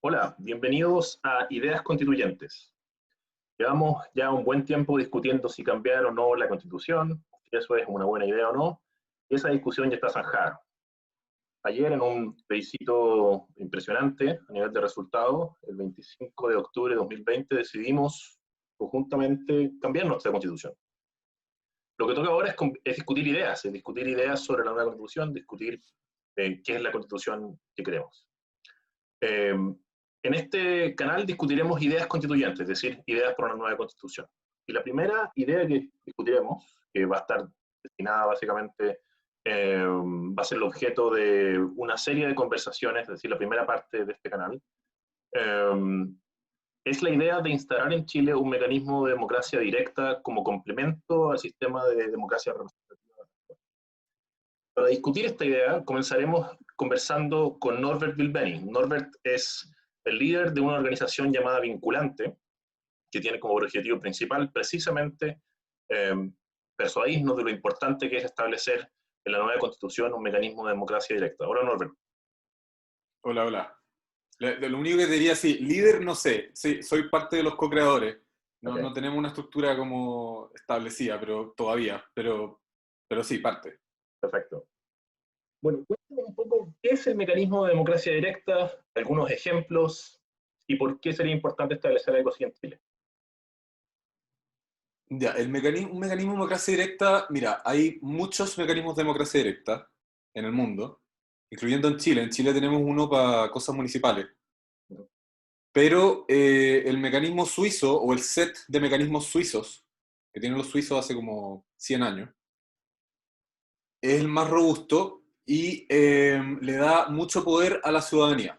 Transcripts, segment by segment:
Hola, bienvenidos a Ideas Constituyentes. Llevamos ya un buen tiempo discutiendo si cambiar o no la Constitución, si eso es una buena idea o no, y esa discusión ya está zanjada. Ayer, en un plebiscito impresionante a nivel de resultados, el 25 de octubre de 2020, decidimos conjuntamente cambiar nuestra Constitución. Lo que toca ahora es discutir ideas sobre la nueva Constitución, discutir qué es la Constitución que queremos. En este canal discutiremos ideas constituyentes, es decir, ideas por una nueva constitución. Y la primera idea que discutiremos, que va a estar destinada básicamente, va a ser el objeto de una serie de conversaciones, es decir, la primera parte de este canal, es la idea de instalar en Chile un mecanismo de democracia directa como complemento al sistema de democracia representativa. Para discutir esta idea, comenzaremos conversando con Norbert Bilbeni. Norbert es el líder de una organización llamada Vinculante, que tiene como objetivo principal precisamente eh, persuadirnos de lo importante que es establecer en la nueva Constitución un mecanismo de democracia directa. Hola, Norbert. Hola, hola. Lo único que te diría, sí, líder no sé, sí, soy parte de los co-creadores. No, Okay, no tenemos una estructura como establecida, pero todavía, pero sí, parte. perfecto. Bueno, cuéntame un poco qué es el mecanismo de democracia directa, algunos ejemplos y por qué sería importante establecer algo así en Chile. Ya, un mecanismo de democracia directa, mira, hay muchos mecanismos de democracia directa en el mundo, incluyendo en Chile. En Chile tenemos uno para cosas municipales, pero el mecanismo suizo o el set de mecanismos suizos que tienen los suizos hace como 100 años, es el más robusto y le da mucho poder a la ciudadanía.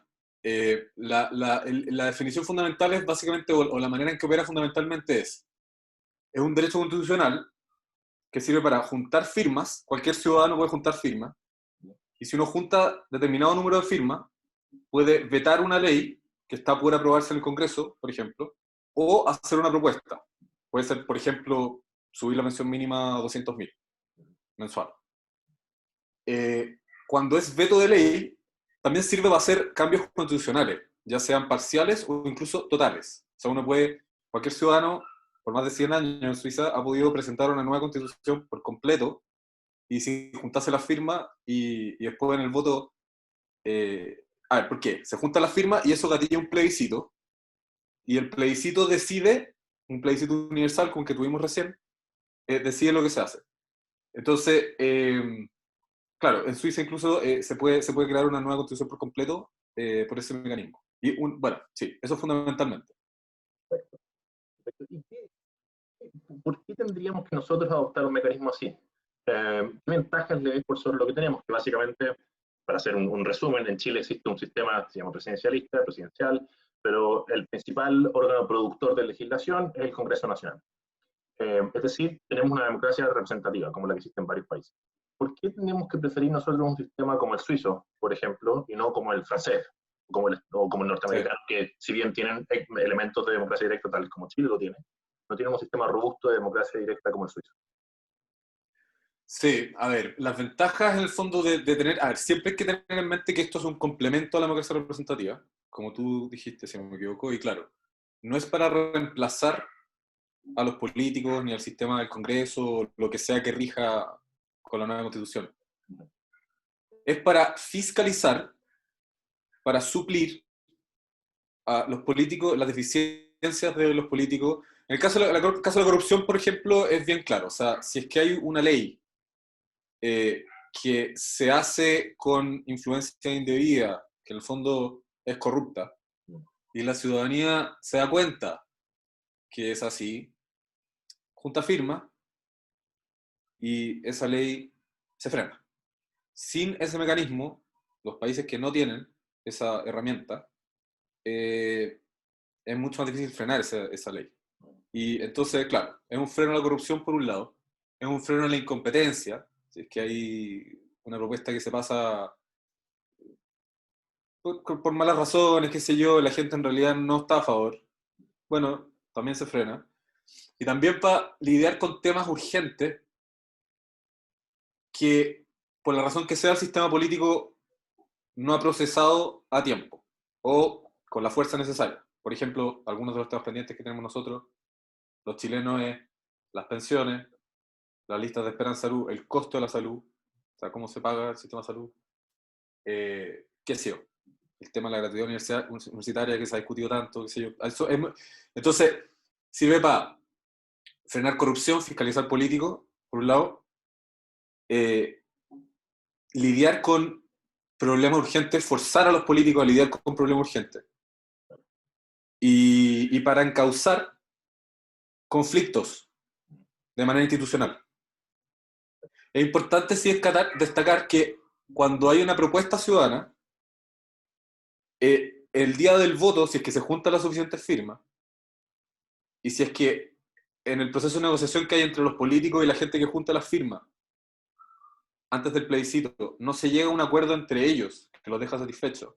La definición fundamental es básicamente, o la manera en que opera fundamentalmente es un derecho constitucional que sirve para juntar firmas, cualquier ciudadano puede juntar firmas, y si uno junta determinado número de firmas, puede vetar una ley que está por aprobarse en el Congreso, por ejemplo, o hacer una propuesta. Puede ser, por ejemplo, subir la pensión mínima a 200.000 mensual. Cuando es veto de ley, también sirve para hacer cambios constitucionales, ya sean parciales o incluso totales. O sea, cualquier ciudadano, por más de 100 años en Suiza, ha podido presentar una nueva constitución por completo y si juntase las firmas y después en el voto... a ver, ¿por qué? Se juntan las firmas y eso gatilla un plebiscito y el plebiscito decide, un plebiscito universal como el que tuvimos recién, decide lo que se hace. Entonces, claro, en Suiza incluso se puede crear una nueva constitución por completo por ese mecanismo. Bueno, sí, eso fundamentalmente. Perfecto. ¿Por qué tendríamos que nosotros adoptar un mecanismo así? ¿Qué ventajas le ves por sobre lo que tenemos? Que básicamente, para hacer un resumen, en Chile existe un sistema, se llama presidencial, pero el principal órgano productor de legislación es el Congreso Nacional. Es decir, tenemos una democracia representativa, como la que existe en varios países. ¿Por qué tenemos que preferir nosotros un sistema como el suizo, por ejemplo, y no como el francés o como el Sí. norteamericano, que si bien tienen elementos de democracia directa, tal como Chile lo tiene, no tienen un sistema robusto de democracia directa como el suizo? Sí, a ver, las ventajas en el fondo de tener, a ver, siempre hay que tener en mente que esto es un complemento a la democracia representativa, como tú dijiste, si no me equivoco, y claro, no es para reemplazar a los políticos ni al sistema del Congreso, lo que sea que rija con la nueva constitución. Es para fiscalizar, para suplir a los políticos, las deficiencias de los políticos. En el caso de la corrupción, por ejemplo, es bien claro. O sea, si es que hay una ley que se hace con influencia indebida, que en el fondo es corrupta, y la ciudadanía se da cuenta que es así, junta firma y esa ley se frena. Sin ese mecanismo, los países que no tienen esa herramienta, eh, es mucho más difícil frenar esa ley. Y entonces, claro, es un freno a la corrupción por un lado, es un freno a la incompetencia, si es que hay una propuesta que se pasa por malas razones, qué sé yo, la gente en realidad no está a favor, bueno, también se frena. Y también para lidiar con temas urgentes que, por la razón que sea, el sistema político no ha procesado a tiempo. O con la fuerza necesaria. Por ejemplo, algunos de los temas pendientes que tenemos nosotros, los chilenos, es las pensiones, las listas de espera en salud, el costo de la salud, o sea, cómo se paga el sistema de salud, qué sé yo, el tema de la gratuidad universitaria que se ha discutido tanto, qué sé yo. Entonces, sirve para frenar corrupción, fiscalizar políticos, por un lado, lidiar con problemas urgentes, forzar a los políticos a lidiar con problemas urgentes. Y para encauzar conflictos de manera institucional. Es importante sí destacar que cuando hay una propuesta ciudadana, el día del voto, si es que se juntan las suficientes firmas, y si es que en el proceso de negociación que hay entre los políticos y la gente que junta las firmas, antes del plebiscito, no se llega a un acuerdo entre ellos que los deja satisfechos,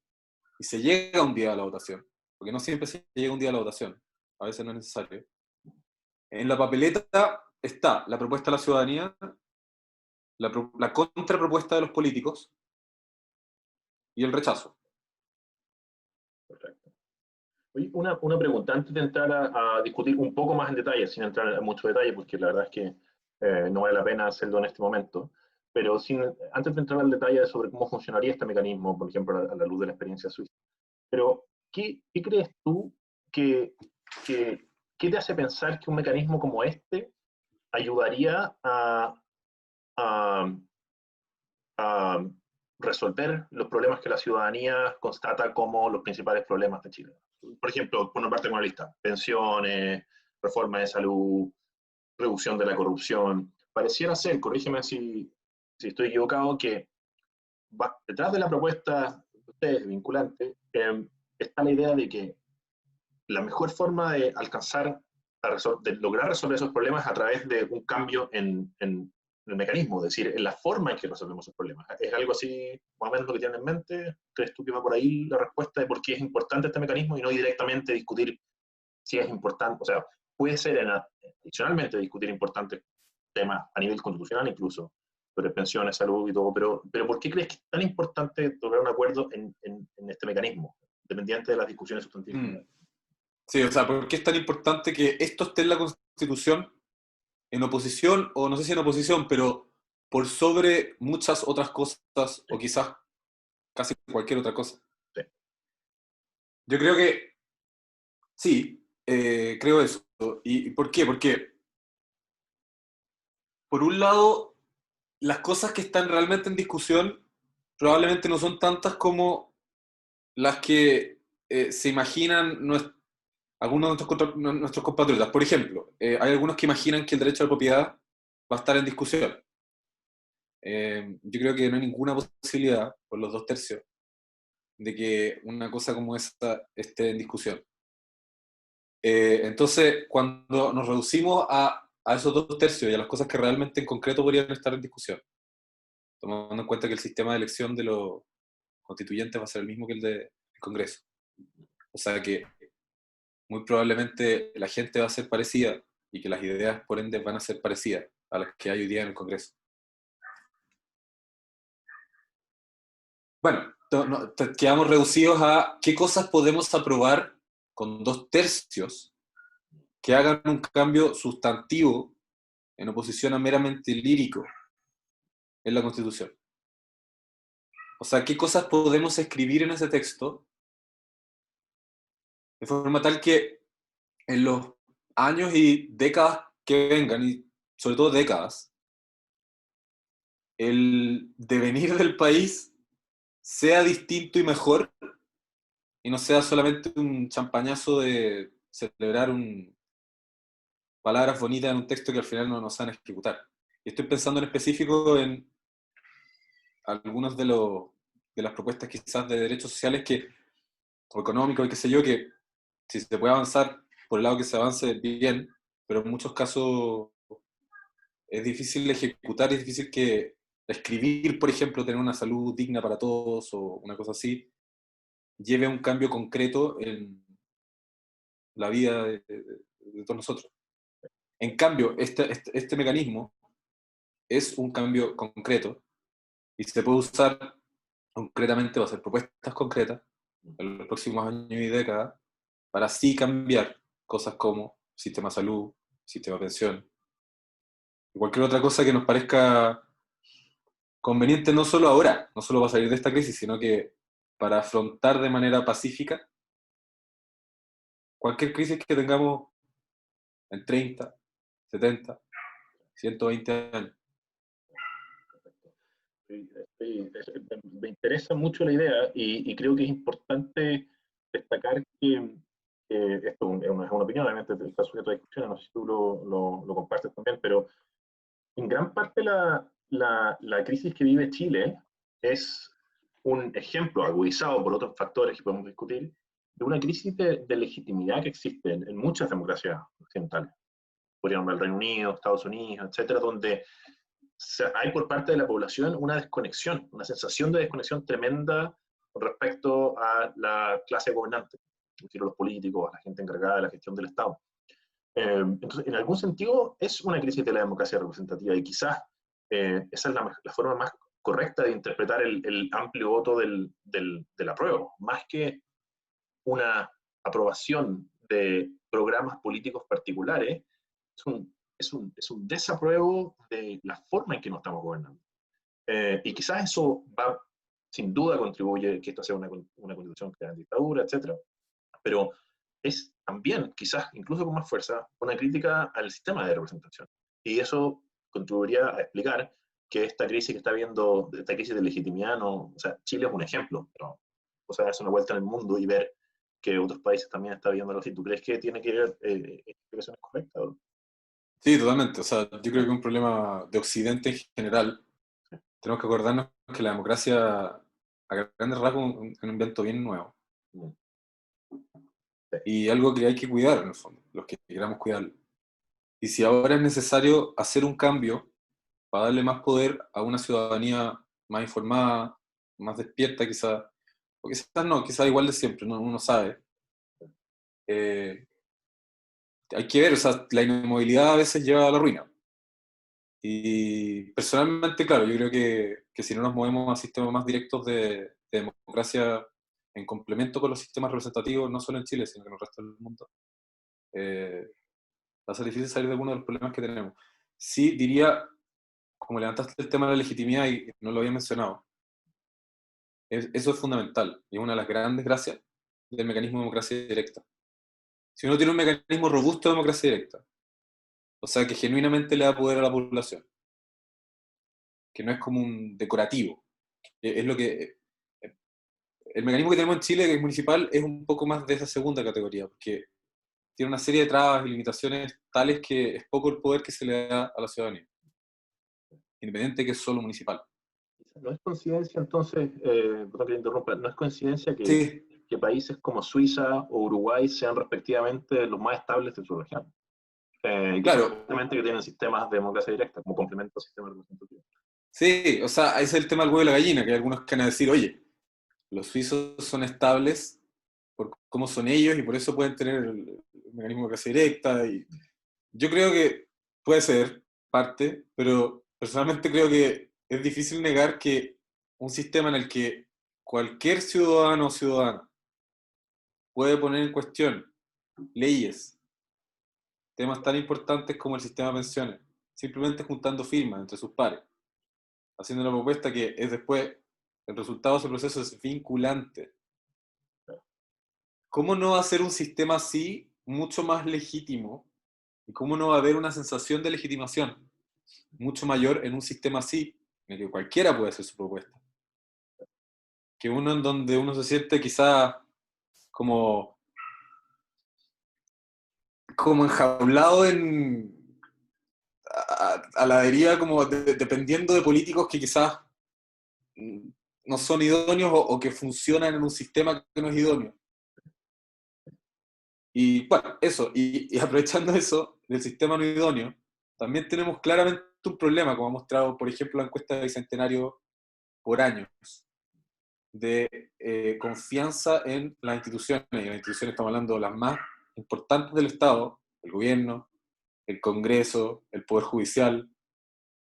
y se llega un día a la votación, porque no siempre se llega un día a la votación, a veces no es necesario. En la papeleta está la propuesta de la ciudadanía, la contrapropuesta de los políticos y el rechazo. Perfecto. Oye, una pregunta, antes de entrar a discutir un poco más en detalle, sin entrar en mucho detalle, porque la verdad es que no vale la pena hacerlo en este momento, pero antes de entrar al detalle sobre cómo funcionaría este mecanismo, por ejemplo, a la luz de la experiencia suiza, pero ¿qué crees tú que qué te hace pensar que un mecanismo como este ayudaría a, a resolver los problemas que la ciudadanía constata como los principales problemas de Chile? Por ejemplo, por una parte con una lista, pensiones, reforma de salud, reducción de la corrupción. Pareciera ser, corrígeme si estoy equivocado, que detrás de la propuesta de ustedes, vinculante, está la idea de que la mejor forma de alcanzar, de lograr resolver esos problemas a través de un cambio en el mecanismo, es decir, en la forma en que resolvemos esos problemas. ¿Es algo así más o menos lo que tienen en mente? ¿Crees tú que va por ahí la respuesta de por qué es importante este mecanismo y no directamente discutir si es importante? O sea, puede ser adicionalmente discutir importantes temas a nivel constitucional incluso, sobre pensiones, salud y todo, pero ¿por qué crees que es tan importante lograr un acuerdo en este mecanismo, dependiente de las discusiones sustantivas? Sí, o sea, ¿por qué es tan importante que esto esté en la Constitución en oposición, o no sé si en oposición, pero por sobre muchas otras cosas, o quizás casi cualquier otra cosa? Sí. Yo creo que sí, creo eso. ¿Y por qué? Porque, por un lado, las cosas que están realmente en discusión probablemente no son tantas como las que se imaginan algunos de nuestros compatriotas. Por ejemplo, hay algunos que imaginan que el derecho a la propiedad va a estar en discusión. Yo creo que no hay ninguna posibilidad, por los 2/3, de que una cosa como esta esté en discusión. Entonces, cuando nos reducimos a esos 2/3 y a las cosas que realmente en concreto podrían estar en discusión, tomando en cuenta que el sistema de elección de los constituyentes va a ser el mismo que el del Congreso. O sea que muy probablemente la gente va a ser parecida y que las ideas, por ende, van a ser parecidas a las que hay hoy día en el Congreso. Bueno, quedamos reducidos a qué cosas podemos aprobar con 2/3 que hagan un cambio sustantivo en oposición a meramente lírico en la Constitución. O sea, qué cosas podemos escribir en ese texto de forma tal que en los años y décadas que vengan, y sobre todo décadas, el devenir del país sea distinto y mejor, y no sea solamente un champañazo de celebrar palabras bonitas en un texto que al final no nos saben ejecutar. Y estoy pensando en específico en algunas de las propuestas quizás de derechos sociales o económicos y qué sé yo, que si se puede avanzar por el lado que se avance bien, pero en muchos casos es difícil ejecutar, es difícil que escribir, por ejemplo, tener una salud digna para todos o una cosa así, lleve a un cambio concreto en la vida de todos nosotros. En cambio, este mecanismo es un cambio concreto y se puede usar concretamente, va a ser propuestas concretas en los próximos años y décadas para así cambiar cosas como sistema de salud, sistema de pensión, y cualquier otra cosa que nos parezca conveniente no solo ahora, no solo para salir de esta crisis, sino que para afrontar de manera pacífica cualquier crisis que tengamos en 30, 70, 120 años. Me interesa mucho la idea y creo que es importante destacar que esto es una opinión, obviamente está sujeto a discusión, no sé si tú lo compartes también, pero en gran parte la crisis que vive Chile es un ejemplo agudizado por otros factores que podemos discutir de una crisis de legitimidad que existe en muchas democracias occidentales. Podríamos nombrar el Reino Unido, Estados Unidos, etcétera, donde hay por parte de la población una desconexión, una sensación de desconexión tremenda con respecto a la clase gobernante, es decir, a los políticos, a la gente encargada de la gestión del Estado. Entonces, en algún sentido, es una crisis de la democracia representativa y quizás esa es la forma más correcta de interpretar el amplio voto del apruebo, más que una aprobación de programas políticos particulares, es un desapruebo de la forma en que nos estamos gobernando. Y quizás eso va, sin duda, contribuye que esto sea una constitución creada en dictadura, etcétera, pero es también, quizás incluso con más fuerza, una crítica al sistema de representación. Y eso contribuiría a explicar que esta crisis que está viendo, esta crisis de legitimidad, no, o sea, Chile es un ejemplo, pero o sea, darse una vuelta en el mundo y ver que otros países también están viendo así. ¿Tú crees que tiene que haber explicaciones correctas? Sí, totalmente. O sea, yo creo que es un problema de Occidente en general. Tenemos que acordarnos que la democracia, a grandes rasgos, es un invento bien nuevo. Sí. Y algo que hay que cuidar, en el fondo, los que queramos cuidarlo. Y si ahora es necesario hacer un cambio para darle más poder a una ciudadanía más informada, más despierta quizás, o quizás no, quizás igual de siempre, uno no sabe. Hay que ver, o sea, la inmovilidad a veces lleva a la ruina. Y personalmente, claro, yo creo que si no nos movemos a sistemas más directos de democracia en complemento con los sistemas representativos, no solo en Chile, sino que en el resto del mundo, va a ser difícil salir de algunos de los problemas que tenemos. Sí, diría, como levantaste el tema de la legitimidad y no lo había mencionado, eso es fundamental y es una de las grandes gracias del mecanismo de democracia directa. Si uno tiene un mecanismo robusto de democracia directa, o sea, que genuinamente le da poder a la población, que no es como un decorativo, es lo que... El mecanismo que tenemos en Chile, que es municipal, es un poco más de esa segunda categoría, porque tiene una serie de trabas y limitaciones tales que es poco el poder que se le da a la ciudadanía, independiente de que es solo municipal. No es coincidencia, entonces, perdón que te interrumpa, no es coincidencia Sí, que países como Suiza o Uruguay sean respectivamente los más estables de su región. Y que son claro, justamente que tienen sistemas de democracia directa como complemento al sistema representativo. sí, o sea, ese es el tema del huevo y la gallina, que hay algunos que van a decir, oye, los suizos son estables por cómo son ellos y por eso pueden tener el mecanismo de democracia directa. Y yo creo que puede ser parte, pero personalmente creo que es difícil negar que un sistema en el que cualquier ciudadano o ciudadana puede poner en cuestión leyes, temas tan importantes como el sistema de pensiones, simplemente juntando firmas entre sus pares, haciendo una propuesta que es después, el resultado de ese proceso es vinculante. ¿Cómo no va a ser un sistema así mucho más legítimo? ¿Y cómo no va a haber una sensación de legitimación mucho mayor en un sistema así, en el que cualquiera puede hacer su propuesta? Que uno en donde uno se siente quizá como, como enjaulado a la deriva, como dependiendo de políticos que quizás no son idóneos o que funcionan en un sistema que no es idóneo. Y bueno, eso, y aprovechando eso del sistema no idóneo, también tenemos claramente un problema, como ha mostrado, por ejemplo, la encuesta de Bicentenario por años, de confianza en las instituciones, y las instituciones estamos hablando de las más importantes del Estado, el gobierno, el Congreso, el Poder Judicial,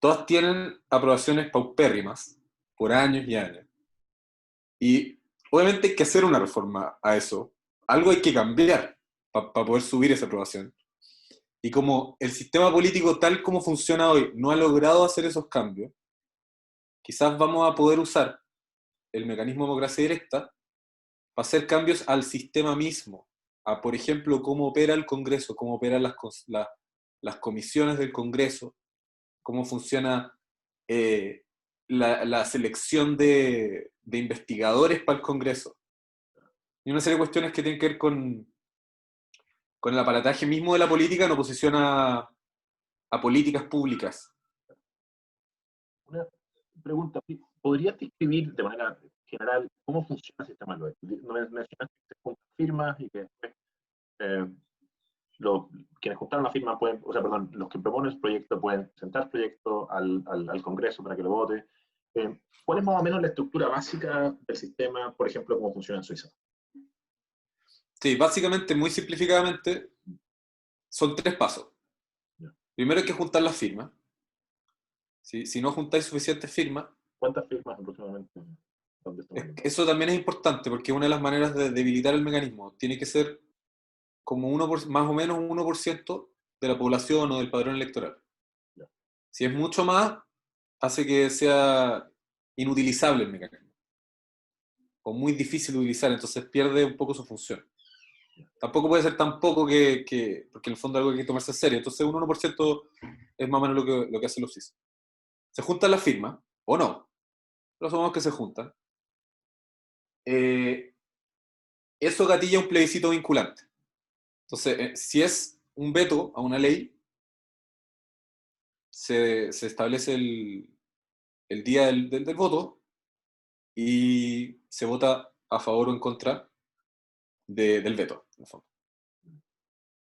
todas tienen aprobaciones paupérrimas por años y años. Y obviamente hay que hacer una reforma a eso. Algo hay que cambiar para poder subir esa aprobación. Y como el sistema político tal como funciona hoy no ha logrado hacer esos cambios, quizás vamos a poder usar el mecanismo de democracia directa para hacer cambios al sistema mismo, a por ejemplo cómo opera el Congreso, cómo operan las comisiones del Congreso, cómo funciona la selección de investigadores para el Congreso. Y una serie de cuestiones que tienen que ver con el aparataje mismo de la política en oposición a políticas públicas. Una pregunta, ¿podrías describir de manera general cómo funciona el sistema LOE? No mencionaste que se juntan firmas y que después eh, quienes juntaron la firma pueden, o sea, perdón, los que proponen el proyecto pueden presentar el proyecto al Congreso para que lo vote. ¿Cuál es más o menos la estructura básica del sistema, por ejemplo, cómo funciona en Suiza? Sí, básicamente, muy simplificadamente, son 3 pasos. Ya. Primero hay que juntar las firmas. Si no juntáis suficientes firmas, ¿Cuántas firmas aproximadamente? ¿Dónde estamos hablando? eso también es importante porque es una de las maneras de debilitar el mecanismo. Tiene que ser como más o menos 1% de la población o del padrón electoral. Ya. Si es mucho más, hace que sea inutilizable el mecanismo, o muy difícil de utilizar, entonces pierde un poco su función. Tampoco puede ser tan poco porque en el fondo es algo que hay que tomarse en serio, entonces un 1% es más o menos lo que hacen los CIS. Se juntan las firmas, o no, pero supongamos que se juntan. Eh, Eso gatilla un plebiscito vinculante. Entonces, si es un veto a una ley, se establece el día del voto y se vota a favor o en contra del veto, en el fondo.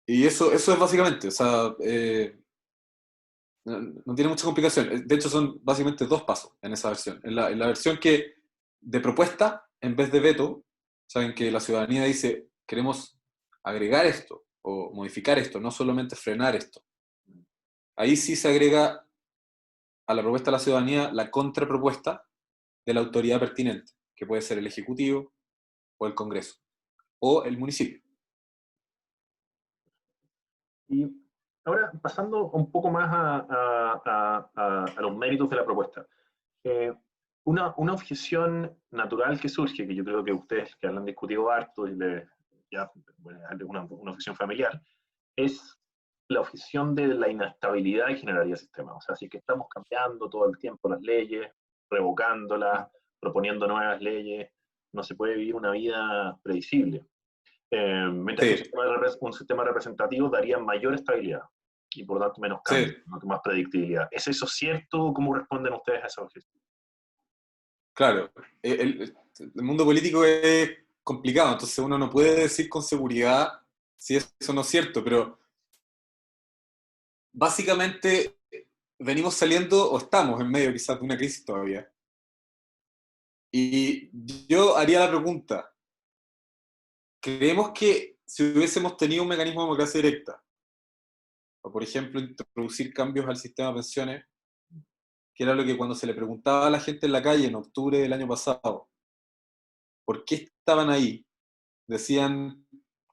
Y eso es básicamente, o sea, no tiene mucha complicación. De hecho, son básicamente 2 pasos en esa versión. En la versión que de propuesta, en vez de veto, saben que la ciudadanía dice, queremos agregar esto o modificar esto, no solamente frenar esto. Ahí sí se agrega a la propuesta de la ciudadanía la contrapropuesta de la autoridad pertinente, que puede ser el Ejecutivo o el Congreso, o el municipio. Y ahora, pasando un poco más a los méritos de la propuesta. Eh, una objeción natural que surge, que yo creo que ustedes que la han discutido harto y ya, bueno, una objeción familiar, es la objeción de la inestabilidad que generaría el sistema. O sea, si es que estamos cambiando todo el tiempo las leyes, revocándolas, proponiendo nuevas leyes, no se puede vivir una vida predecible. Mientras que Sí, un sistema representativo daría mayor estabilidad y por tanto menos sí, cambio, más predictibilidad. ¿Es eso cierto? ¿Cómo responden ustedes a esa objeción? claro. El mundo político es complicado, entonces uno no puede decir con seguridad si eso no es cierto, pero básicamente venimos saliendo o estamos en medio quizás de una crisis todavía. Y yo haría la pregunta, ¿creemos que si hubiésemos tenido un mecanismo de democracia directa, o por ejemplo introducir cambios al sistema de pensiones, que era lo que cuando se le preguntaba a la gente en la calle en octubre del año pasado, ¿por qué estaban ahí? Decían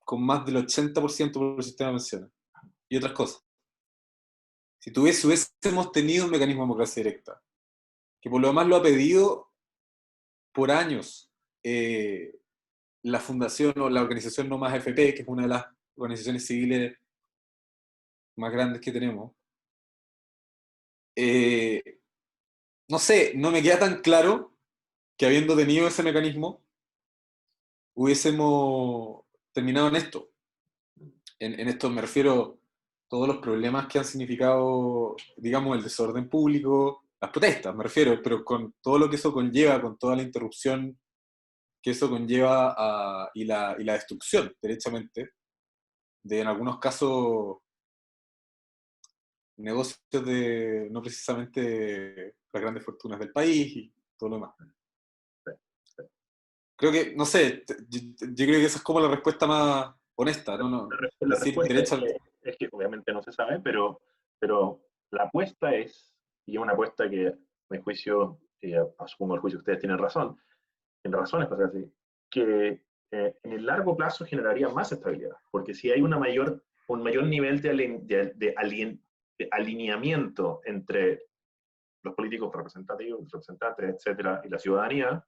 con más del 80% por el sistema de pensiones y otras cosas. Si hubiésemos tenido un mecanismo de democracia directa, que por lo demás lo ha pedido por años la fundación o la organización No Más FP, que es una de las organizaciones civiles más grandes que tenemos, eh, no sé, no me queda tan claro que habiendo tenido ese mecanismo, hubiésemos terminado en esto. En esto me refiero a todos los problemas que han significado, digamos, el desorden público, las protestas, me refiero, pero con todo lo que eso conlleva, con toda la interrupción que eso conlleva y la destrucción, derechamente, de en algunos casos negocios de no precisamente las grandes fortunas del país y todo lo demás. Creo que, no sé, yo creo que esa es como la respuesta más honesta, ¿no? La Decir respuesta derecho al... es que obviamente no se sabe, pero la apuesta es, y es una apuesta que, a mi juicio, asumo el juicio, ustedes tienen razones para ser así, que en el largo plazo generaría más estabilidad, porque si hay un mayor nivel de alineamiento entre los políticos representativos, representantes, etcétera, y la ciudadanía,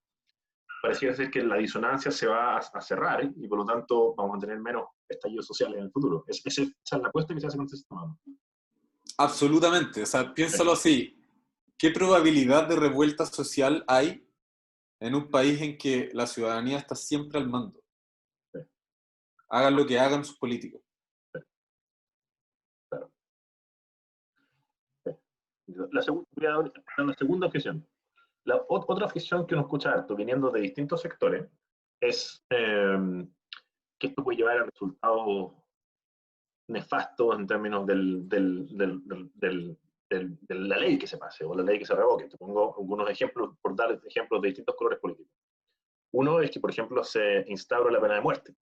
pareciera ser que la disonancia se va a cerrar y por lo tanto vamos a tener menos estallidos sociales en el futuro. Esa es la apuesta que se hace con este sistema. Absolutamente. O sea, piénsalo así. ¿Qué probabilidad de revuelta social hay en un país en que la ciudadanía está siempre al mando? Sí, Hagan lo que hagan sus políticos. sí, claro. Sí. Voy a dar una segunda objeción. Otra objeción que uno escucha harto, viniendo de distintos sectores, es que esto puede llevar a resultados nefastos en términos de la ley que se pase o la ley que se revoque. Te pongo algunos ejemplos, por dar ejemplos de distintos colores políticos. Uno es que, por ejemplo, se instaura la pena de muerte.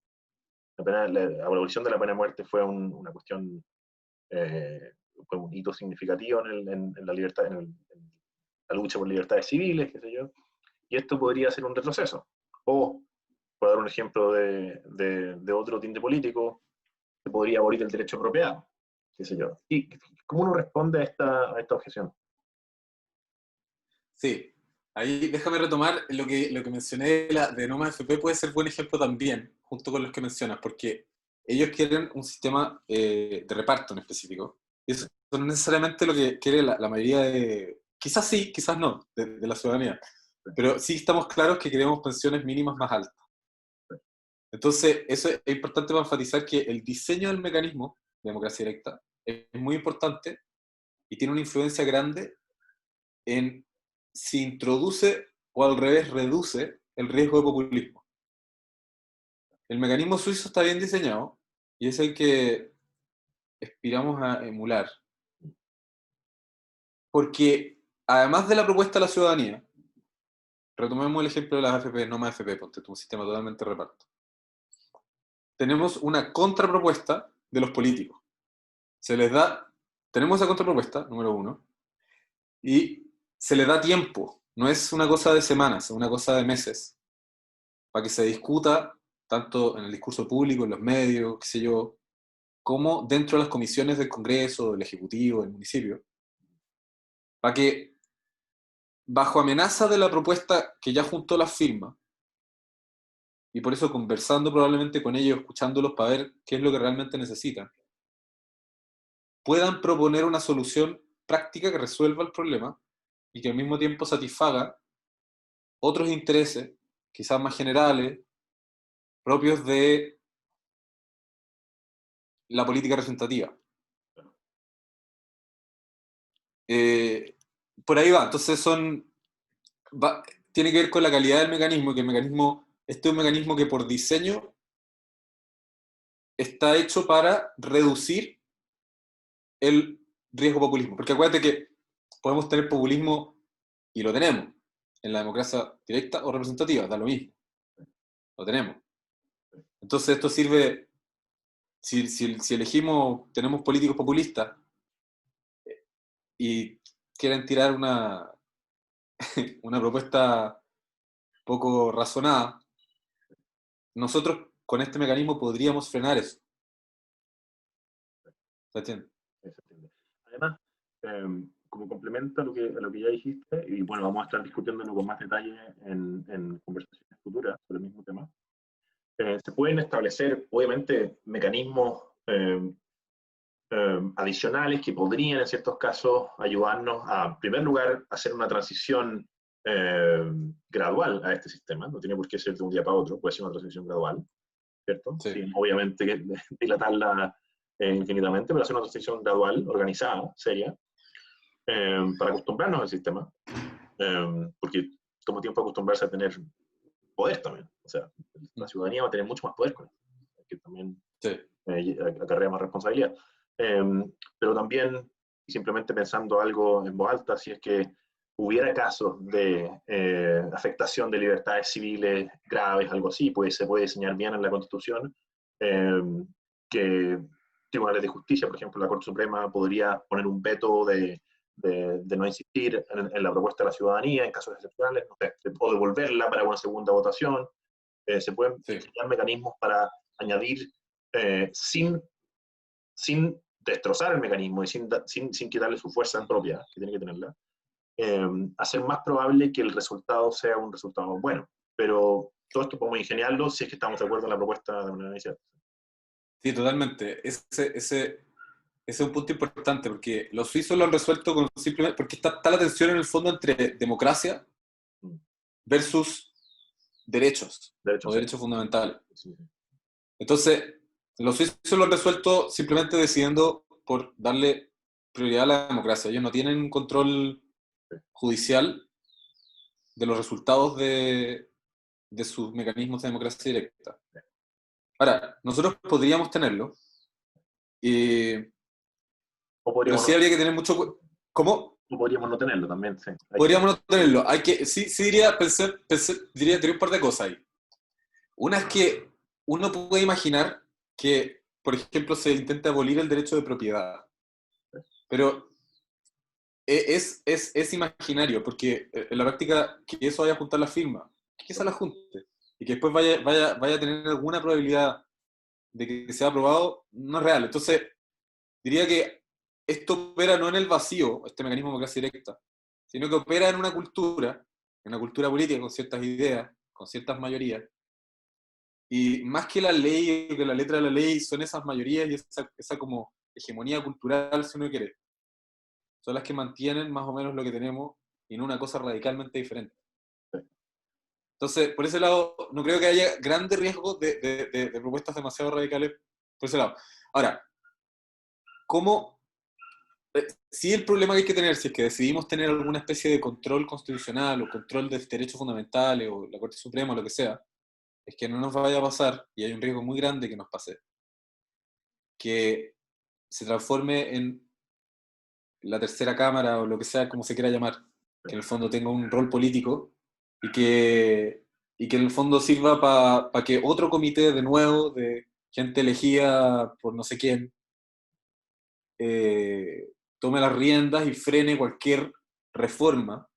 La abolición de la pena de muerte fue una cuestión, fue un hito significativo en la libertad, en la lucha por libertades civiles, qué sé yo, y esto podría ser un retroceso. O, por dar un ejemplo de otro tinte político, se podría abolir el derecho a propiedad, qué sé yo. ¿Y cómo uno responde a esta objeción? Sí. Ahí déjame retomar lo que mencioné de Noma FP puede ser buen ejemplo también, junto con los que mencionas, porque ellos quieren un sistema de reparto en específico. Y eso no es necesariamente lo que quiere la mayoría de, quizás sí, quizás no, de la ciudadanía. Pero sí estamos claros que queremos pensiones mínimas más altas. Entonces, eso es importante para enfatizar que el diseño del mecanismo de democracia directa es muy importante y tiene una influencia grande en si introduce o al revés reduce el riesgo de populismo. El mecanismo suizo está bien diseñado y es el que aspiramos a emular. Porque además de la propuesta de la ciudadanía, retomemos el ejemplo de las AFP, no más AFP, ponte tú un sistema totalmente de reparto. Tenemos una contrapropuesta de los políticos. Se les da, tenemos esa contrapropuesta, número uno, y se les da tiempo. No es una cosa de semanas, es una cosa de meses, para que se discuta tanto en el discurso público, en los medios, qué sé yo, como dentro de las comisiones del Congreso, del Ejecutivo, del municipio, para que, bajo amenaza de la propuesta que ya juntó las firmas, y por eso conversando probablemente con ellos, escuchándolos para ver qué es lo que realmente necesitan, puedan proponer una solución práctica que resuelva el problema y que al mismo tiempo satisfaga otros intereses, quizás más generales, propios de la política representativa. Eh, por ahí va, entonces tiene que ver con la calidad del mecanismo, que el mecanismo, este es un mecanismo que por diseño está hecho para reducir el riesgo de populismo. Porque acuérdate que podemos tener populismo, y lo tenemos, en la democracia directa o representativa, da lo mismo, lo tenemos. Entonces esto sirve, si elegimos, tenemos políticos populistas y quieren tirar una propuesta poco razonada, nosotros con este mecanismo podríamos frenar eso. ¿Se entiende? Además, como complemento a lo que ya dijiste, y bueno, vamos a estar discutiéndolo con más detalle en conversaciones futuras sobre el mismo tema, se pueden establecer, obviamente, mecanismos adicionales que podrían, en ciertos casos, ayudarnos a, en primer lugar, hacer una transición gradual a este sistema. No tiene por qué ser de un día para otro, puede ser una transición gradual, ¿cierto? Sí. Sin, obviamente, dilatarla infinitamente, pero hacer una transición gradual, organizada, seria, para acostumbrarnos al sistema, porque toma tiempo acostumbrarse a tener poder también. O sea, la ciudadanía va a tener mucho más poder con esto, que también Sí. acarrea más responsabilidad. Pero también, simplemente pensando algo en voz alta, si es que hubiera casos de afectación de libertades civiles graves, algo así, pues se puede diseñar bien en la Constitución que tribunales de justicia, por ejemplo, la Corte Suprema podría poner un veto de no insistir en la propuesta de la ciudadanía en casos excepcionales, no sé, o devolverla para una segunda votación. Se pueden Sí. diseñar mecanismos para añadir, sin destrozar el mecanismo y sin quitarle su fuerza propia, que tiene que tenerla, hacer más probable que el resultado sea un resultado bueno. Pero todo esto podemos ingeniarlo si es que estamos de acuerdo en la propuesta de una universidad. Sí, totalmente. Ese es un punto importante, porque los suizos lo han resuelto con simplemente, porque está la tensión en el fondo entre democracia versus derechos, De hecho, o sí. derechos fundamentales. Sí, sí. Entonces, los suizos lo han resuelto simplemente decidiendo por darle prioridad a la democracia. Ellos no tienen un control judicial de los resultados de sus mecanismos de democracia directa. Ahora, nosotros podríamos tenerlo, O pero podríamos sí no, habría que tener mucho... ¿Cómo? o podríamos no tenerlo también, sí. Podríamos no tenerlo. Sí diría un par de cosas ahí. Una es que uno puede imaginar que, por ejemplo, se intenta abolir el derecho de propiedad, pero es imaginario, porque en la práctica que eso vaya a juntar la firma, que esa la junte, y que después vaya a tener alguna probabilidad de que sea aprobado, no es real. Entonces, diría que esto opera no en el vacío, este mecanismo de democracia directa, sino que opera en una cultura política con ciertas ideas, con ciertas mayorías, y más que la ley o que la letra de la ley son esas mayorías y esa como hegemonía cultural, si uno quiere, son las que mantienen más o menos lo que tenemos y no una cosa radicalmente diferente. Entonces, por ese lado, no creo que haya grandes riesgos de propuestas demasiado radicales por ese lado. Ahora, ¿cómo? Sí, el problema que hay que tener, si es que decidimos tener alguna especie de control constitucional o control de derechos fundamentales o la Corte Suprema o lo que sea, es que no nos vaya a pasar, y hay un riesgo muy grande que nos pase, que se transforme en la tercera cámara o lo que sea, como se quiera llamar, que en el fondo tenga un rol político y que en el fondo sirva para que otro comité de nuevo, de gente elegida por no sé quién, tome las riendas y frene cualquier reforma.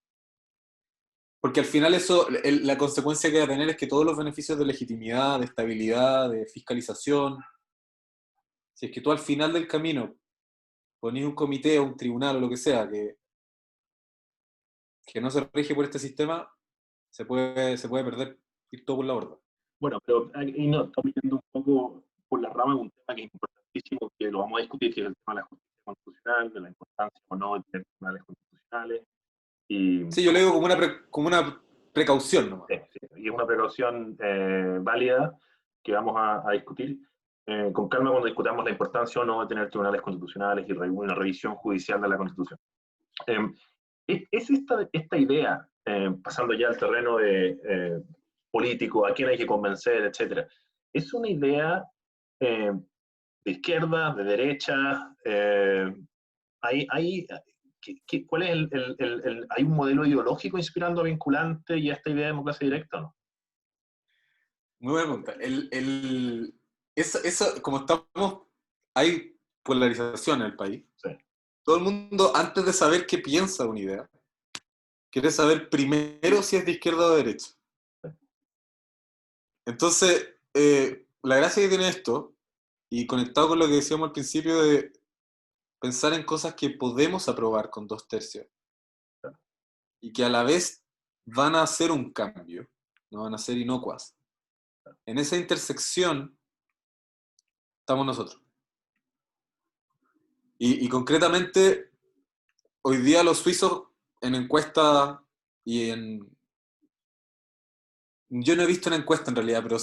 Porque al final eso, la consecuencia que va a tener es que todos los beneficios de legitimidad, de estabilidad, de fiscalización, si es que tú al final del camino ponés un comité o un tribunal o lo que sea que no se rige por este sistema, se puede perder, ir todo por la borda. Bueno, pero ahí no, estamos yendo un poco por la rama de un tema que es importantísimo, que lo vamos a discutir, que es el tema de la justicia constitucional, de la importancia o no de tener tribunales constitucionales. Y, Sí, yo le digo como una precaución nomás. sí, y es una precaución válida que vamos a discutir con calma cuando discutamos la importancia o no de tener tribunales constitucionales y una revisión judicial de la Constitución. Es esta idea, pasando ya al terreno de político, a quién hay que convencer, etcétera, es una idea de izquierda, de derecha, ¿cuál es hay un modelo ideológico inspirando a vinculante y a esta idea de democracia directa o no? Muy buena pregunta. Como estamos, hay polarización en el país. Sí, Todo el mundo, antes de saber qué piensa de una idea, quiere saber primero si es de izquierda o de derecha. Entonces, la gracia que tiene esto, y conectado con lo que decíamos al principio de pensar en cosas que podemos aprobar con 2/3, y que a la vez van a hacer un cambio, no van a ser inocuas. En esa intersección estamos nosotros. Y concretamente, hoy día los suizos en encuestas y en... Yo no he visto una encuesta en realidad, pero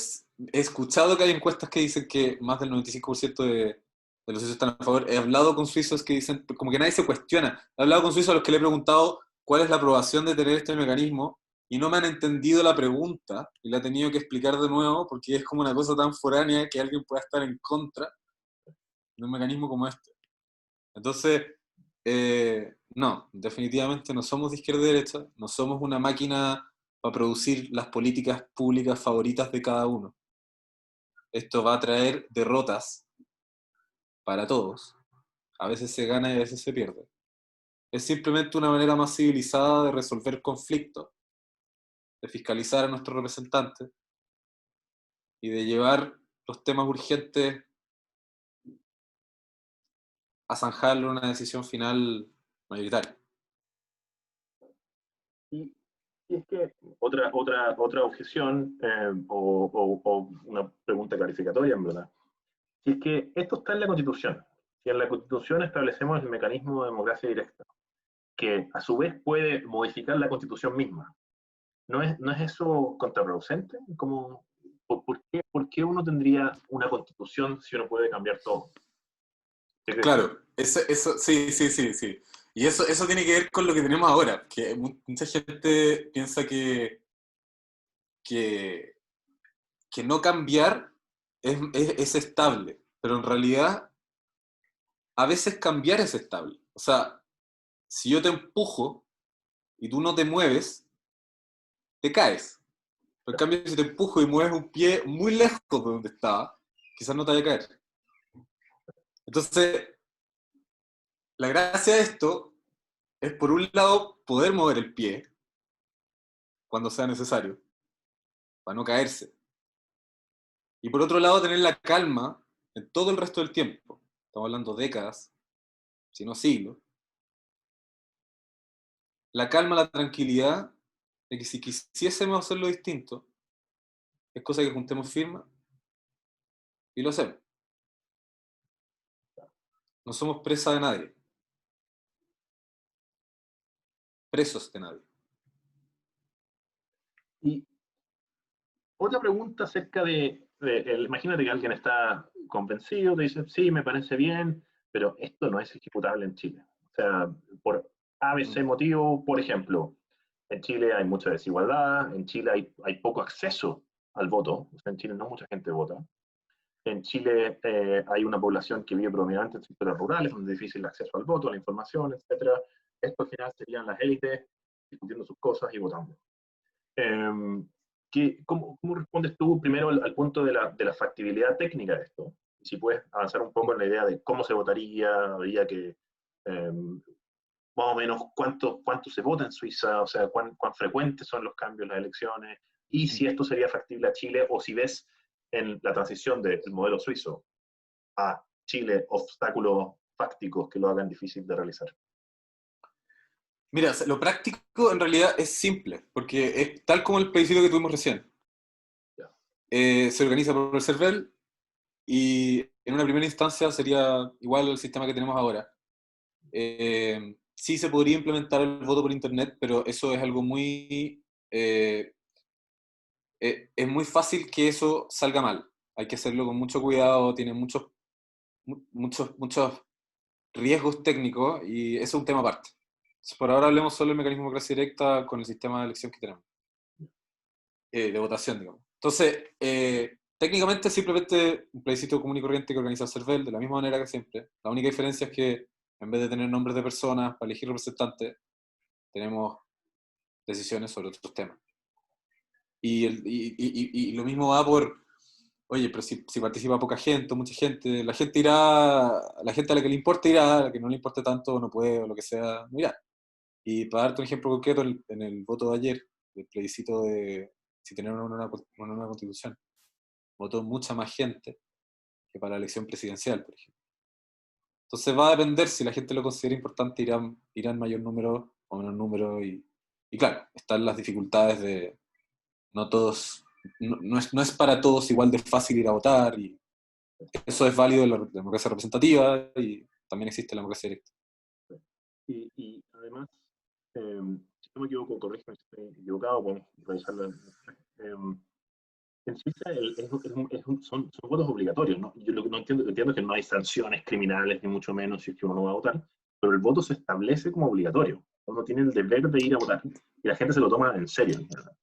he escuchado que hay encuestas que dicen que más del 95% de los suizos están a favor. He hablado con suizos que dicen, como que nadie se cuestiona. He hablado con suizos a los que le he preguntado cuál es la aprobación de tener este mecanismo y no me han entendido la pregunta y la he tenido que explicar de nuevo porque es como una cosa tan foránea que alguien pueda estar en contra de un mecanismo como este. Entonces, no, definitivamente no somos de izquierda y derecha, no somos una máquina para producir las políticas públicas favoritas de cada uno. Esto va a traer derrotas para todos. A veces se gana y a veces se pierde. Es simplemente una manera más civilizada de resolver conflictos, de fiscalizar a nuestros representantes y de llevar los temas urgentes a zanjarlo en una decisión final mayoritaria. Y, y es que otra objeción, o una pregunta clarificatoria, en verdad, si es que esto está en la Constitución, si en la Constitución establecemos el mecanismo de democracia directa, que a su vez puede modificar la Constitución misma, ¿no es eso contraproducente? Como, por qué uno tendría una Constitución si uno puede cambiar todo? ¿Qué crees tú? Claro, eso, sí, sí, sí, sí. Y eso tiene que ver con lo que tenemos ahora, que mucha gente piensa que, que no cambiar es estable, pero en realidad a veces cambiar es estable. O sea, si yo te empujo y tú no te mueves, te caes. Pero en cambio, si te empujo y mueves un pie muy lejos de donde estaba, quizás no te vaya a caer. Entonces, la gracia de esto es, por un lado, poder mover el pie cuando sea necesario, para no caerse. Y por otro lado, tener la calma en todo el resto del tiempo. Estamos hablando décadas, si no siglos. La calma, la tranquilidad de que si quisiésemos hacerlo distinto, es cosa que juntemos firmas y lo hacemos. No somos presa de nadie, presos de nadie. Y otra pregunta acerca imagínate que alguien está convencido, te dice, sí, me parece bien, pero esto no es ejecutable en Chile. O sea, por ABC motivo, por ejemplo, en Chile hay mucha desigualdad, en Chile hay poco acceso al voto, o sea, en Chile no mucha gente vota. En Chile hay una población que vive predominantemente en sectores rurales, donde es difícil el acceso al voto, a la información, etcétera. Esto al final serían las élites discutiendo sus cosas y votando. Eh, ¿Cómo respondes tú primero al punto de la factibilidad técnica de esto? Si puedes avanzar un poco en la idea de cómo se votaría, habría que, más o menos cuánto se vota en Suiza, o sea, cuán frecuentes son los cambios en las elecciones, y si esto sería factible a Chile, o si ves en la transición del modelo suizo a Chile obstáculos fácticos que lo hagan difícil de realizar. Mira, lo práctico en realidad es simple, porque es tal como el plebiscito que tuvimos recién. Ya. Se organiza por el CERVEL y en una primera instancia sería igual al sistema que tenemos ahora. Sí se podría implementar el voto por internet, pero eso es algo es muy fácil que eso salga mal. Hay que hacerlo con mucho cuidado, tiene muchos riesgos técnicos y eso es un tema aparte. Por ahora hablemos solo del mecanismo de democracia directa con el sistema de elección que tenemos, de votación, digamos. Entonces, técnicamente simplemente un plebiscito común y corriente que organiza el CERVEL, de la misma manera que siempre. La única diferencia es que en vez de tener nombres de personas para elegir representantes, tenemos decisiones sobre otros temas. Y lo mismo va por, oye, pero si participa poca gente o mucha gente, la gente irá, la gente a la que le importa irá, a la que no le importe tanto no puede o lo que sea, no irá. Y para darte un ejemplo concreto, en el voto de ayer, el plebiscito de si tener una nueva constitución, votó mucha más gente que para la elección presidencial, por ejemplo. Entonces va a depender, si la gente lo considera importante, irán mayor número o menor número, y claro, están las dificultades de no todos, no es para todos igual de fácil ir a votar, y eso es válido en la democracia representativa y también existe la democracia directa. Y además, si no me equivoco, corrígeme si estoy equivocado, podemos revisarlo. En Suiza son votos obligatorios, ¿no? Yo lo que no entiendo es que no hay sanciones criminales, ni mucho menos si es que uno no va a votar, pero el voto se establece como obligatorio. Uno tiene el deber de ir a votar y la gente se lo toma en serio, ¿verdad?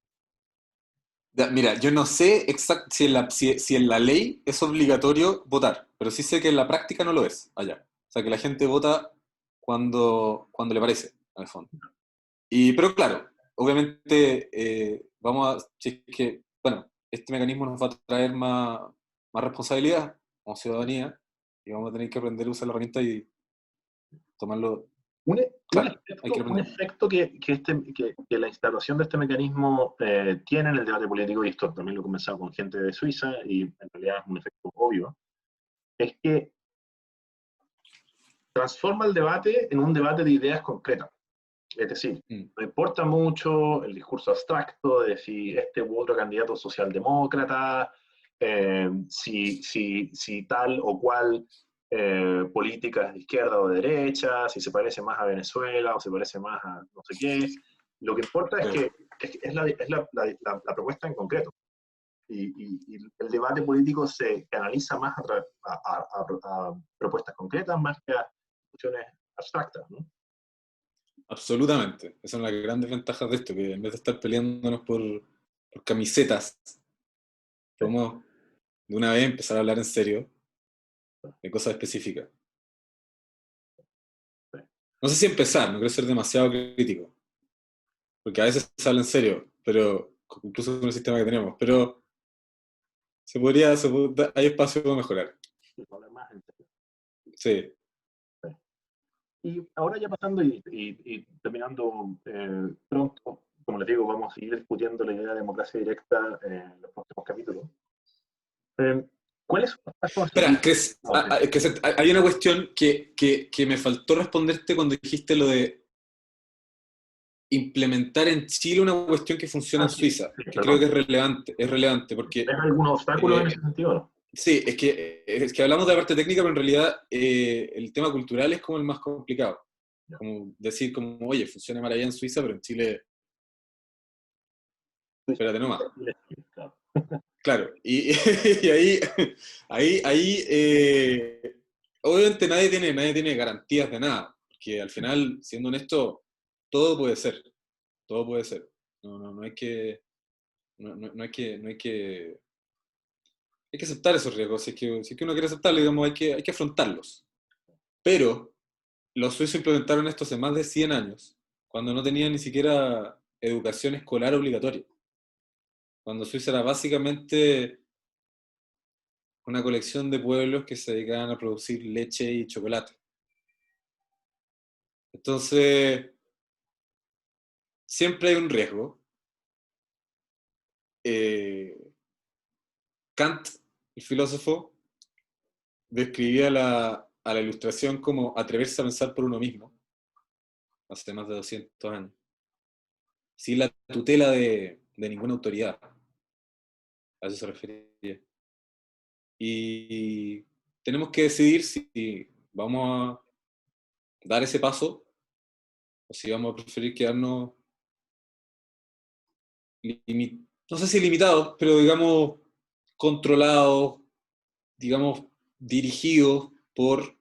Mira, yo no sé si en la ley es obligatorio votar, pero sí sé que en la práctica no lo es allá. O sea, que la gente vota cuando le parece, en el fondo. Pero claro, obviamente si es que, bueno, este mecanismo nos va a traer más responsabilidad como ciudadanía, y vamos a tener que aprender a usar la herramienta y tomarlo. Claro, hay que un aprender. efecto que la instalación de este mecanismo tiene en el debate político, y esto también lo he conversado con gente de Suiza, y en realidad es un efecto obvio, es que transforma el debate en un debate de ideas concretas. Es decir, Mm. no importa mucho el discurso abstracto de si este u otro candidato socialdemócrata, si tal o cual política es de izquierda o de derecha, si se parece más a Venezuela o se parece más a no sé qué. Lo que importa es Claro. que es la propuesta en concreto. Y el debate político se canaliza más a propuestas concretas más que a discusiones abstractas, ¿no? Absolutamente. Esa es una de las grandes ventajas de esto, que en vez de estar peleándonos por camisetas, Sí, podemos de una vez empezar a hablar en serio de cosas específicas. sí. No sé si empezar, no quiero ser demasiado crítico, porque a veces se habla en serio, pero incluso con el sistema que tenemos, pero hay espacio para mejorar. Sí, hablar más en serio. Sí. Sí. Y ahora ya pasando y terminando pronto, como les digo, vamos a seguir discutiendo la idea de democracia directa en los próximos capítulos. Eh, ¿Cuáles son los pasos a seguir? Espera, Cres, No, sí. hay una cuestión que me faltó responderte cuando dijiste lo de implementar en Chile una cuestión que funciona Ah, en sí, Suiza, sí, que creo perdón. que es relevante porque ¿Ves algunos obstáculos en eh, ese sentido? ¿No? sí, es que hablamos de la parte técnica, pero en realidad el tema cultural es como el más complicado. Ya. Como decir, como, oye, funciona mal allá en Suiza, pero en Chile, Sí, espérate sí, nomás. sí, claro. Claro, y ahí obviamente nadie tiene garantías de nada, porque al final, siendo honesto, todo puede ser, todo puede ser. No hay que, no hay que, hay que aceptar esos riesgos, si es que uno quiere aceptarlo, digamos, hay que afrontarlos. Pero los suizos implementaron esto hace más de 100 años, cuando no tenían ni siquiera educación escolar obligatoria, cuando Suiza era básicamente una colección de pueblos que se dedicaban a producir leche y chocolate. Entonces, siempre hay un riesgo. Eh, Kant, el filósofo, describía a la ilustración como atreverse a pensar por uno mismo, hace más de 200 años, sin la tutela de ninguna autoridad. A eso se refería. Y tenemos que decidir si vamos a dar ese paso o si vamos a preferir quedarnos, no sé si limitados, pero digamos controlados, digamos dirigidos por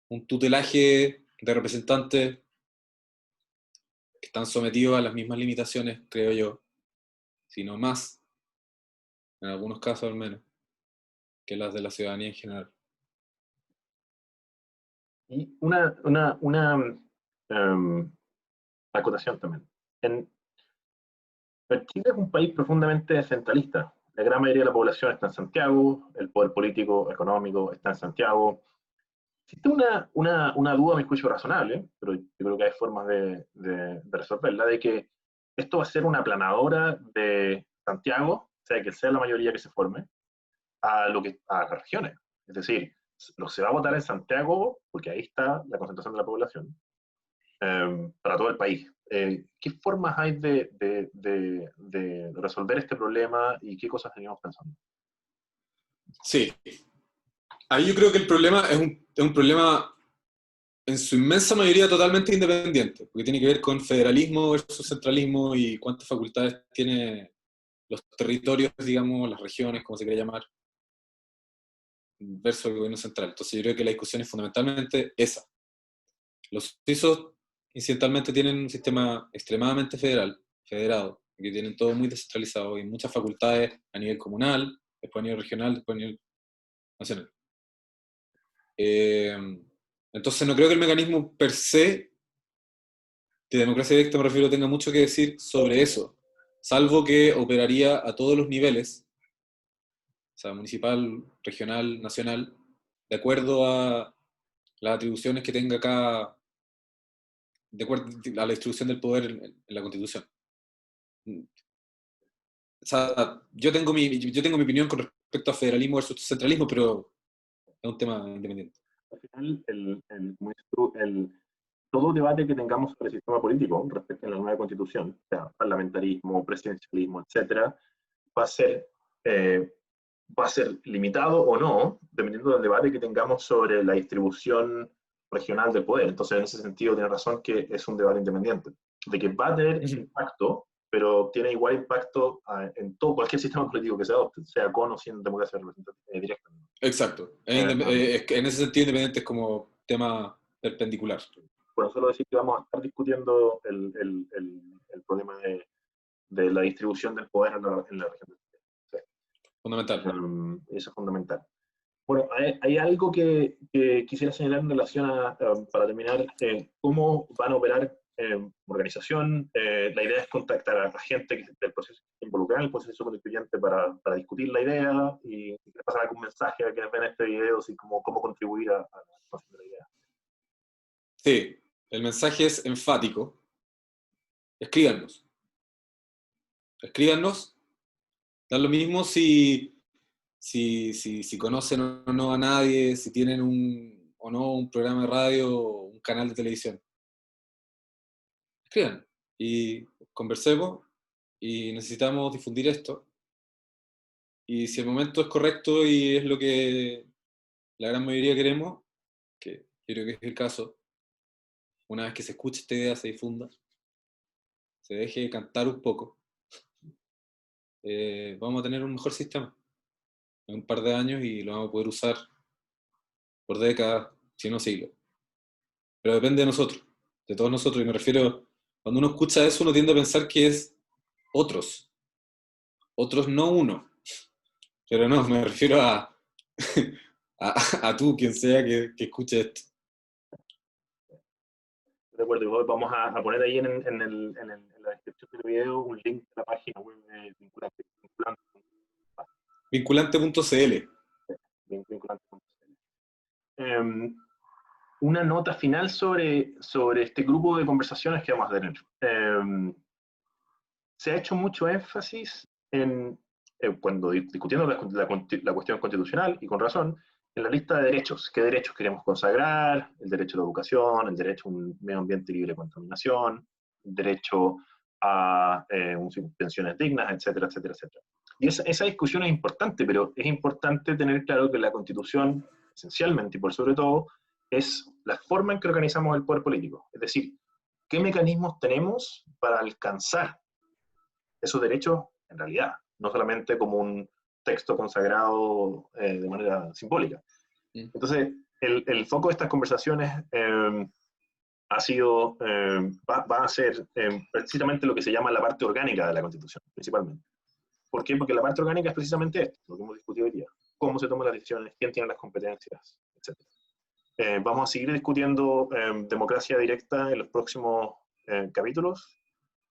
un tutelaje de representantes que están sometidos a las mismas limitaciones, creo yo, sino más, en algunos casos al menos, que las de la ciudadanía en general. Y em, acotación también. En, Chile es un país profundamente centralista. La gran mayoría de la población está en Santiago, el poder político, económico está en Santiago. Existe una duda, a mi juicio, razonable, pero yo creo que hay formas de resolverla, de que esto va a ser una aplanadora de Santiago, o sea, que sea la mayoría que se forme, a las regiones. Es decir, se va a votar en Santiago porque ahí está la concentración de la población, para todo el país. ¿Qué formas hay de resolver este problema y qué cosas teníamos pensando? Sí, ahí yo creo que el problema es un problema en su inmensa mayoría totalmente independiente, porque tiene que ver con federalismo versus centralismo y cuántas facultades tiene los territorios, digamos, las regiones, como se quiera llamar, versus el gobierno central. Entonces yo creo que la discusión es fundamentalmente esa. Los suizos incidentalmente tienen un sistema extremadamente federado, que tienen todo muy descentralizado y muchas facultades a nivel comunal, después a nivel regional, después a nivel nacional. Eh, entonces no creo que el mecanismo per se de democracia directa, me refiero, tenga mucho que decir sobre eso, salvo que operaría a todos los niveles, o sea, municipal, regional, nacional, de acuerdo a las atribuciones que tenga de acuerdo a la distribución del poder en la Constitución. O sea, yo tengo mi opinión con respecto a federalismo versus centralismo, pero es un tema independiente. Al final, como dices tú, todo debate que tengamos sobre el sistema político respecto a la nueva constitución, o sea, parlamentarismo, presidencialismo, etcétera, va a ser limitado o no, dependiendo del debate que tengamos sobre la distribución regional del poder. Entonces, en ese sentido, tiene razón que es un debate independiente, de que va a tener impacto, pero tiene igual impacto en todo, cualquier sistema político que se adopte, sea con o sin democracia representativa directa. Exacto. Es que en ese sentido, independiente es como tema perpendicular. Bueno, solo decir que vamos a estar discutiendo el problema de la distribución del poder en la región. Sí. Fundamental. Eso es fundamental. Bueno, hay algo que quisiera señalar en relación para terminar, cómo van a operar organización. La idea es contactar a la gente del proceso involucrada en el proceso constituyente para discutir la idea y pasar algún mensaje a quienes ven este video, así como cómo contribuir a la formación de la idea. Sí, el mensaje es enfático. Escríbanos. Escríbanos. Da lo mismo si conocen o no a nadie, si tienen o no un programa de radio o un canal de televisión. Escriban y conversemos y necesitamos difundir esto. Y si el momento es correcto y es lo que la gran mayoría queremos, que yo creo que es el caso, una vez que se escuche esta idea, se difunda, se deje cantar un poco, vamos a tener un mejor sistema en un par de años y lo vamos a poder usar por décadas, si no siglos. Pero depende de nosotros, de todos nosotros, y me refiero, cuando uno escucha eso, uno tiende a pensar que es otros no uno, pero no, me refiero a, a tú, quien sea que escuche esto. De acuerdo, y vamos a poner ahí en la descripción del video un link a la página web de Vinculante. Vinculante.cl. Una nota final sobre este grupo de conversaciones que vamos a tener. Se ha hecho mucho énfasis cuando discutiendo la cuestión constitucional, y con razón, en la lista de derechos. ¿Qué derechos queremos consagrar? El derecho a la educación, el derecho a un medio ambiente libre de contaminación, el derecho a pensiones dignas, etcétera, etcétera, etcétera. Y esa discusión es importante, pero es importante tener claro que la Constitución, esencialmente y por sobre todo, es la forma en que organizamos el poder político. Es decir, ¿qué mecanismos tenemos para alcanzar esos derechos en realidad? No solamente como un texto consagrado de manera simbólica. Entonces, el foco de estas conversaciones ha sido, va a ser precisamente lo que se llama la parte orgánica de la Constitución, principalmente. ¿Por qué? Porque la parte orgánica es precisamente esto, lo que hemos discutido hoy día. Cómo se toman las decisiones, quién tiene las competencias, etc. Vamos a seguir discutiendo democracia directa en los próximos capítulos.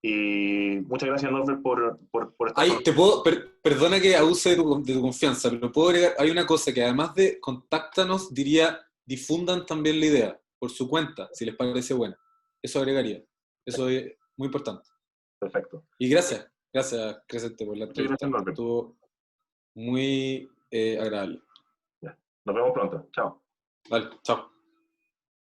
Y muchas gracias, Norbert, por estar Ahí te puedo, perdona que abuse de tu confianza, pero puedo agregar, hay una cosa que además de contáctanos, diría, difundan también la idea, por su cuenta, si les parece buena. Eso agregaría. Eso es muy importante. Perfecto. Y gracias, Crescente, por la entrevista. Estuvo muy agradable. Ya. Nos vemos pronto. Chao. Vale, chao.